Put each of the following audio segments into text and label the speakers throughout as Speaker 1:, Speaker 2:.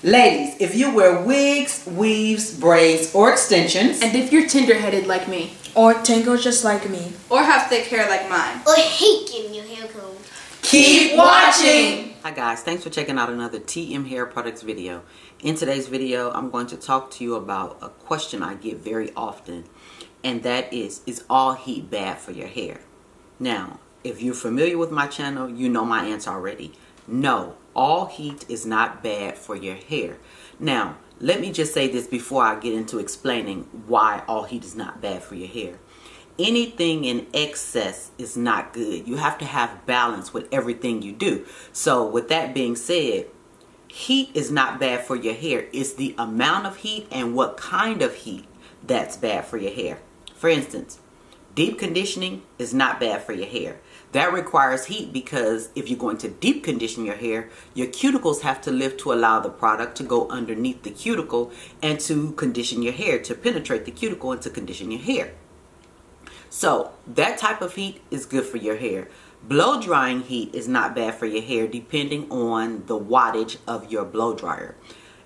Speaker 1: Ladies, if you wear wigs, weaves, braids, or extensions,
Speaker 2: and if you're tender-headed like me,
Speaker 3: or tangled just like me,
Speaker 4: or have thick hair like mine,
Speaker 5: or hate getting your hair combed,
Speaker 1: keep watching!
Speaker 6: Hi guys, thanks for checking out another TM Hair Products video. In today's video, I'm going to talk to you about a question I get very often, and that is all heat bad for your hair? Now, if you're familiar with my channel, you know my answer already. No, all heat is not bad for your hair. Now, let me just say this before I get into explaining why all heat is not bad for your hair. Anything in excess is not good. You have to have balance with everything you do. So with that being said, heat is not bad for your hair. It's the amount of heat and what kind of heat that's bad for your hair. For instance, deep conditioning is not bad for your hair. That requires heat because if you're going to deep condition your hair, your cuticles have to lift to allow the product to go underneath the cuticle and to condition your hair, to penetrate the cuticle and to condition your hair. So that type of heat is good for your hair. Blow drying heat is not bad for your hair depending on the wattage of your blow dryer.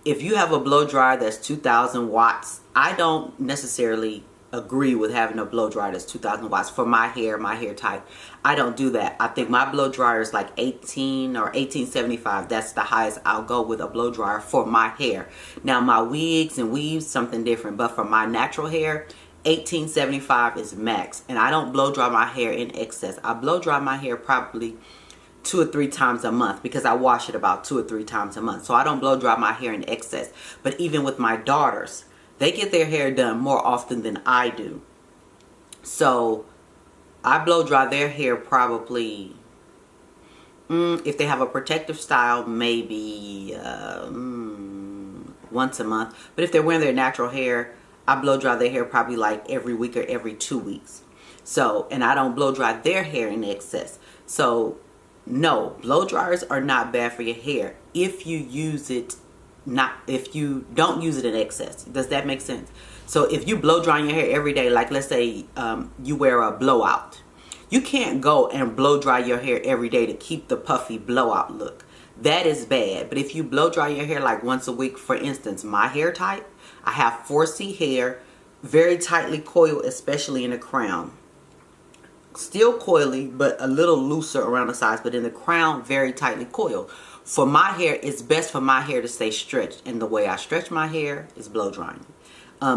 Speaker 6: If you have a blow dryer that's 2,000 watts, I don't necessarily agree with having a blow dryer that's 2,000 watts for my hair type. I don't do that. I think my blow dryer is like 18 or 1875. That's the highest I'll go with a blow dryer for my hair. Now my wigs and weaves, something different, but for my natural hair, 1875 is max. And I don't blow dry my hair in excess. I blow dry my hair probably 2 or 3 times a month because I wash it about 2 or 3 times a month. So I don't blow dry my hair in excess. But even with my daughters, they get their hair done more often than I do. So I blow dry their hair probably, if they have a protective style, maybe once a month. But if they're wearing their natural hair, I blow dry their hair probably like every week or every 2 weeks. So, and I don't blow dry their hair in excess. So no, blow dryers are not bad for your hair if you use it, if you don't use it in excess. Does that make sense? So if you blow dry your hair every day, like let's say you wear a blowout, you can't go and blow dry your hair every day to keep the puffy blowout look. That is bad. But if you blow dry your hair like once a week, for instance, my hair type, I have 4C hair, very tightly coiled, especially in the crown. Still coily, but a little looser around the sides, but in the crown, very tightly coiled. For my hair, it's best for my hair to stay stretched. And the way I stretch my hair is blow drying.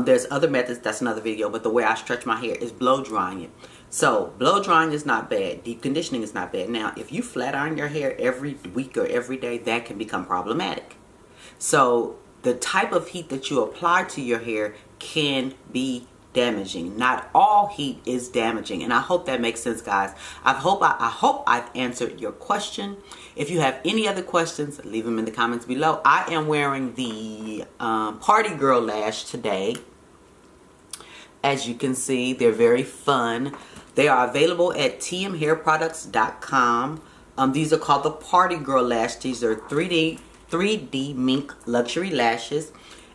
Speaker 6: There's other methods, that's another video, but the way I stretch my hair is blow drying it. So blow drying is not bad. Deep conditioning is not bad. Now, if you flat iron your hair every week or every day, that can become problematic. So the type of heat that you apply to your hair can be damaging. Not all heat is damaging, and I hope that makes sense, guys. I hope I've answered your question. If you have any other questions, leave them in the comments below. I am wearing the Party Girl Lash today. As you can see, they're very fun. They are available at tmhairproducts.com. These are called the Party Girl Lash. These are 3D mink luxury lashes,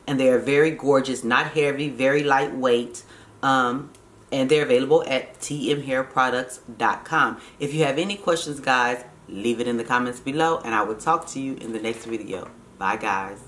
Speaker 6: and they are very gorgeous, not heavy, very lightweight, and they're available at tmhairproducts.com. If you have any questions, guys, leave it in the comments below, and I will talk to you in the next video. Bye, guys.